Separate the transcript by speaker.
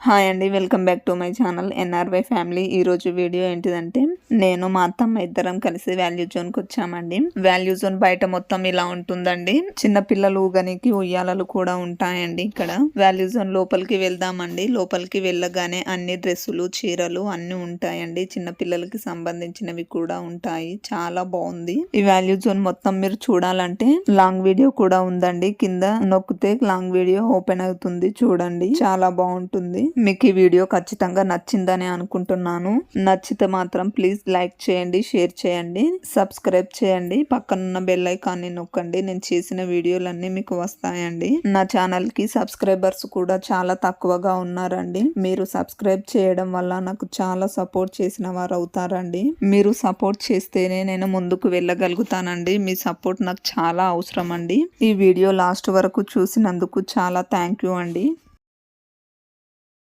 Speaker 1: Hi అండి, welcome back to my channel ఎన్ఆర్వై family. ఈరోజు video ఏంటిదంటే, నేను మా అత్తమ్మ ఇద్దరం కలిసి వాల్యూ జోన్కి వచ్చామండి. వాల్యూ జోన్ బయట మొత్తం ఇలా ఉంటుందండి. చిన్న పిల్లలు ఊగనికి ఉయ్యాలలు కూడా ఉంటాయండి. ఇక్కడ వాల్యూ జోన్ లోపలికి వెళ్దామండి. లోపలికి వెళ్ళగానే అన్ని డ్రెస్సులు, చీరలు అన్ని ఉంటాయండి. చిన్న పిల్లలకి సంబంధించినవి కూడా ఉంటాయి. చాలా బాగుంది. ఈ వాల్యూ జోన్ మొత్తం మీరు చూడాలంటే లాంగ్ వీడియో కూడా ఉందండి. కింద నొక్కితే లాంగ్ వీడియో ఓపెన్ అవుతుంది, చూడండి. చాలా బాగుంటుంది. మీకు ఈ వీడియో ఖచ్చితంగా నచ్చిందని అనుకుంటున్నాను. నచ్చితే మాత్రం ప్లీజ్ లైక్ చేయండి, షేర్ చేయండి, సబ్స్క్రైబ్ చేయండి. పక్కనున్న బెల్ ఐకాన్ని నొక్కండి. నేను చేసిన వీడియోలన్నీ మీకు వస్తాయండి. నా ఛానల్ కి సబ్స్క్రైబర్స్ కూడా చాలా తక్కువగా ఉన్నారండి. మీరు సబ్స్క్రైబ్ చేయడం వల్ల నాకు చాలా సపోర్ట్ చేసిన వారు అవుతారండి. మీరు సపోర్ట్ చేస్తేనే నేను ముందుకు వెళ్ళగలుగుతానండి. మీ సపోర్ట్ నాకు చాలా అవసరం అండి. ఈ వీడియో లాస్ట్ వరకు చూసినందుకు చాలా థ్యాంక్ యూ అండి.